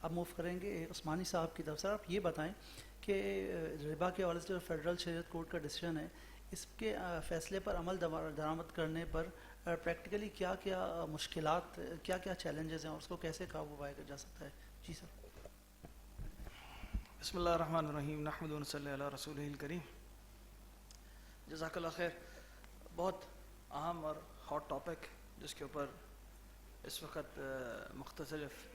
اب موو کریں گے عثمانی صاحب کی طرف. سر آپ یہ بتائیں کہ ربا کے حوالے سے جو فیڈرل شریعت کورٹ کا ڈیسیژن ہے اس کے فیصلے پر عمل درآمد کرنے پر پریکٹیکلی کیا کیا مشکلات کیا کیا چیلنجز ہیں اور اس کو کیسے قابو پایا جا سکتا ہے؟ جی سر. بسم اللہ الرحمن الرحیم نحمد و نصلی علی رسولہ الکریم. جزاک اللہ خیر. بہت اہم اور ہاٹ ٹاپک جس کے اوپر اس وقت مختلف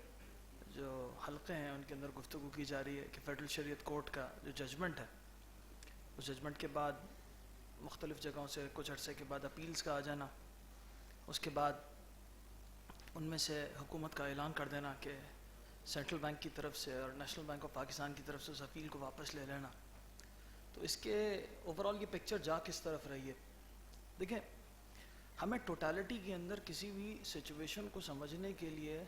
جو حلقے ہیں ان کے اندر گفتگو کی جا رہی ہے کہ فیڈرل شریعت کورٹ کا جو ججمنٹ ہے اس ججمنٹ کے بعد مختلف جگہوں سے کچھ عرصے کے بعد اپیلز کا آ جانا, اس کے بعد ان میں سے حکومت کا اعلان کر دینا کہ سینٹرل بینک کی طرف سے اور نیشنل بینک آف پاکستان کی طرف سے اس اپیل کو واپس لے لینا. تو اس کے اوور آل یہ پکچر جا کس طرف رہی ہے؟ دیکھیں, ہمیں ٹوٹالٹی کے اندر کسی بھی سچویشن کو سمجھنے کے لیے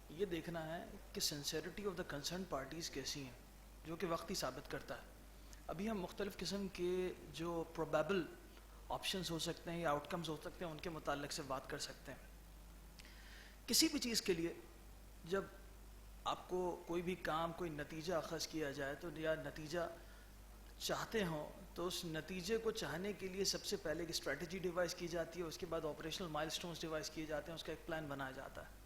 یہ دیکھنا ہے کہ sincerity of the concern parties کیسی ہیں, جو کہ وقت ہی ثابت کرتا ہے. ابھی ہم مختلف قسم کے جو پروبیبل آپشنز ہو سکتے ہیں یا آؤٹ کمز ہو سکتے ہیں ان کے متعلق سے بات کر سکتے ہیں. کسی بھی چیز کے لیے جب آپ کو کوئی بھی کام کوئی نتیجہ اخذ کیا جائے تو یا نتیجہ چاہتے ہوں تو اس نتیجے کو چاہنے کے لیے سب سے پہلے ایک اسٹریٹجی ڈیوائز کی جاتی ہے, اس کے بعد آپریشنل مائل سٹونز ڈیوائز کیے جاتے ہیں, اس کا ایک پلان بنایا جاتا ہے.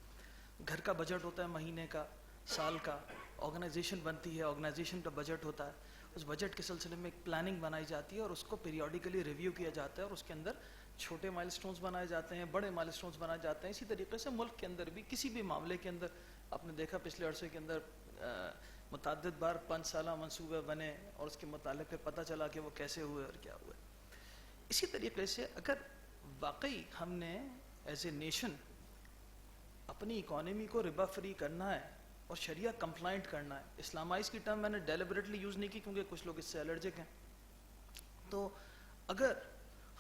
گھر کا بجٹ ہوتا ہے مہینے کا, سال کا, آرگنائزیشن بنتی ہے, آرگنائزیشن کا بجٹ ہوتا ہے, اس بجٹ کے سلسلے میں ایک پلاننگ بنائی جاتی ہے اور اس کو پیریوڈیکلی ریویو کیا جاتا ہے اور اس کے اندر چھوٹے مائل سٹونز بنائے جاتے ہیں, بڑے مائل سٹونز بنائے جاتے ہیں. اسی طریقے سے ملک کے اندر بھی کسی بھی معاملے کے اندر آپ نے دیکھا پچھلے عرصے کے اندر متعدد بار 5 سالہ منصوبے بنے اور اس کے متعلق پھر پتہ چلا کہ وہ کیسے ہوئے اور کیا ہوئے. اسی طریقے سے اگر واقعی ہم نے ایز اے نیشن اپنی اکانومی کو ربا فری کرنا ہے اور شریعہ کمپلائنٹ کرنا ہے, اسلامائز کی ٹرم میں نے ڈیلیبریٹلی یوز نہیں کی کیونکہ کچھ لوگ اس سے الرجک ہیں, تو اگر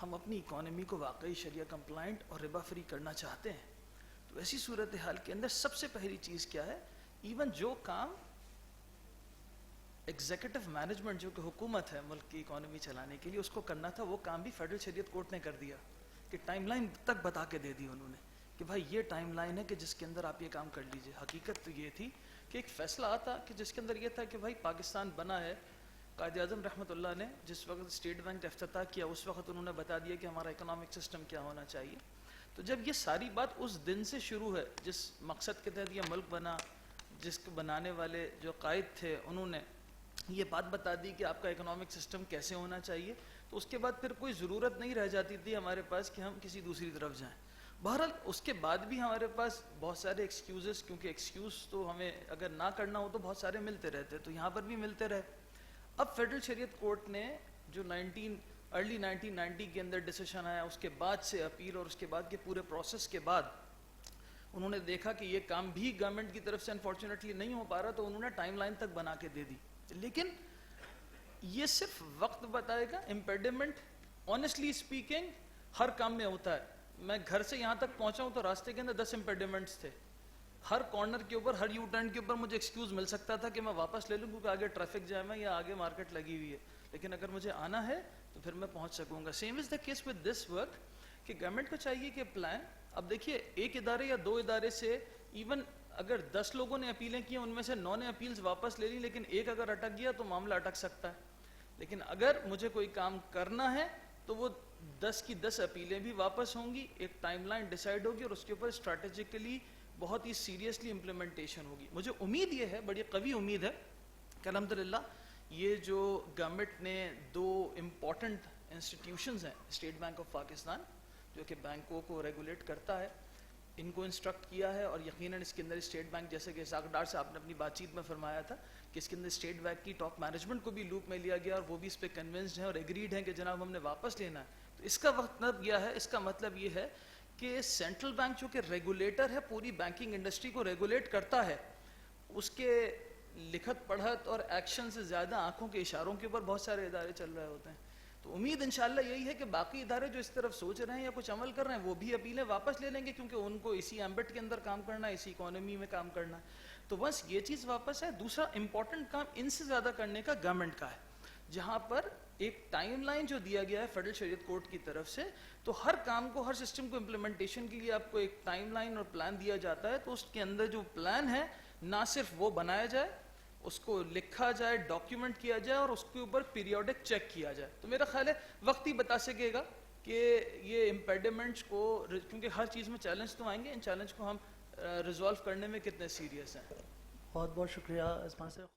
ہم اپنی اکانومی کو واقعی شریعہ کمپلائنٹ اور ربا فری کرنا چاہتے ہیں تو ایسی صورتحال کے اندر سب سے پہلی چیز کیا ہے, ایون جو کام ایگزیکٹو مینجمنٹ جو کہ حکومت ہے ملک کی اکانومی چلانے کے لیے اس کو کرنا تھا, وہ کام بھی فیڈرل شریعت کورٹ نے کر دیا کہ ٹائم لائن تک بتا کے دے دی انہوں نے کہ بھائی یہ ٹائم لائن ہے کہ جس کے اندر آپ یہ کام کر لیجئے. حقیقت تو یہ تھی کہ ایک فیصلہ آتا کہ جس کے اندر یہ تھا کہ بھائی پاکستان بنا ہے, قائد اعظم رحمۃ اللہ نے جس وقت اسٹیٹ بینک افتتاح کیا اس وقت انہوں نے بتا دیا کہ ہمارا اکنامک سسٹم کیا ہونا چاہیے. تو جب یہ ساری بات اس دن سے شروع ہے جس مقصد کے تحت یہ ملک بنا, جس کو بنانے والے جو قائد تھے انہوں نے یہ بات بتا دی کہ آپ کا اکنامک سسٹم کیسے ہونا چاہیے, تو اس کے بعد پھر کوئی ضرورت نہیں رہ جاتی تھی ہمارے پاس کہ ہم کسی دوسری طرف جائیں. بہرحال اس کے بعد بھی ہمارے پاس بہت سارے ایکسکیوزز, کیونکہ ایکسکیوز تو ہمیں اگر نہ کرنا ہو تو بہت سارے ملتے رہتے, تو یہاں پر بھی ملتے رہے. اب فیڈرل شریعت کورٹ نے جو ارلی 1990 کے اندر ڈیسیشن آیا, اس کے بعد سے اپیل اور اس کے بعد کے پورے پروسیس کے بعد انہوں نے دیکھا کہ یہ کام بھی گورنمنٹ کی طرف سے انفارچونیٹلی نہیں ہو پا رہا, تو انہوں نے ٹائم لائن تک بنا کے دے دی. لیکن یہ صرف وقت بتائے گا. امپیڈمنٹ آنیسٹلی اسپیکنگ ہر کام میں ہوتا ہے. میں گھر سے یہاں تک پہنچا ہوں تو راستے کے اندر 10 امپیڈمنٹس تھے, ہر کارنر کے اوپر, ہر یو ٹرن کے اوپر مجھے ایکسکیوز مل سکتا تھا کہ میں واپس لے لوں کیونکہ آگے ٹریفک جام ہے یا آگے مارکیٹ لگی ہوئی ہے, لیکن اگر مجھے آنا ہے تو پھر میں پہنچ سکوں گا. Same as the case with this work کہ گورنمنٹ کو چاہیے کہ پلان, اب دیکھیے ایک ادارے یا 2 ادارے سے ایون اگر 10 لوگوں نے اپیلیں کی ان میں سے 9 نے اپیلز واپس لے لی, لیکن ایک اگر اٹک گیا تو معاملہ اٹک سکتا ہے. لیکن اگر مجھے کوئی کام کرنا ہے تو وہ 10 کی 10 اپیلیں بھی واپس ہوں گی, ایک ٹائم لائن ڈیسائیڈ ہوگی اور اس کے اوپر اسٹریٹجیکلی بہت ہی سیریسلی امپلیمنٹیشن ہوگی. مجھے امید یہ ہے, بڑی قوی امید ہے کہ الحمدللہ یہ جو گورنمنٹ نے 2 امپورٹنٹ انسٹیٹیوشنز ہیں, اسٹیٹ بینک آف پاکستان جو کہ بینکوں کو ریگولیٹ کرتا ہے, ان کو انسٹرکٹ کیا ہے, اور یقیناً اس کے اندر اسٹیٹ بینک جیسے کہ اسحاق ڈار صاحب نے اپنی بات چیت میں فرمایا تھا کہ اس کے اندر اسٹیٹ بینک کی ٹاپ مینجمنٹ کو بھی لوپ میں لیا گیا اور وہ بھی اس پہ کنونسڈ ہیں اور ایگریڈ ہیں کہ جناب ہم نے واپس لینا ہے. تو اس کا مطلب کیا ہے, اس کا مطلب یہ ہے کہ سینٹرل بینک جو کہ ریگولیٹر ہے, پوری بینکنگ انڈسٹری کو ریگولیٹ کرتا ہے, اس کے لکھت پڑھت اور ایکشن سے زیادہ آنکھوں کے اشاروں کے اوپر بہت سارے ادارے چل رہے ہوتے ہیں. تو امید انشاءاللہ یہی ہے کہ باقی ادارے جو اس طرف سوچ رہے ہیں یا کچھ عمل کر رہے ہیں وہ بھی اپیلیں واپس لے لیں گے, کیونکہ ان کو اسی ایمبٹ کے اندر کام کرنا ہے, اسی اکانومی میں کام کرنا ہے. تو بس یہ چیز واپس ہے. دوسرا امپورٹنٹ کام ان سے زیادہ کرنے کا گورنمنٹ کا ہے, جہاں پر ایک ٹائم لائن جو دیا گیا ہے فیڈرل شریعت کورٹ کی طرف سے, تو ہر کام کو, ہر سسٹم کو امپلیمنٹیشن کے لیے آپ کو ایک ٹائم لائن اور پلان دیا جاتا ہے. تو اس کے اندر جو پلان ہے نہ صرف وہ بنایا جائے, اس کو لکھا جائے, ڈاکیومنٹ کیا جائے اور اس کے اوپر پیریوڈک چیک کیا جائے. تو میرا خیال ہے وقت ہی بتا سکے گا کہ یہ امپیڈمنٹس کو, کیونکہ ہر چیز میں چیلنج تو آئیں گے, ان چیلنج کو ہم ریزالو کرنے میں کتنے سیریس ہیں. بہت بہت شکریہ عثمان صاحب.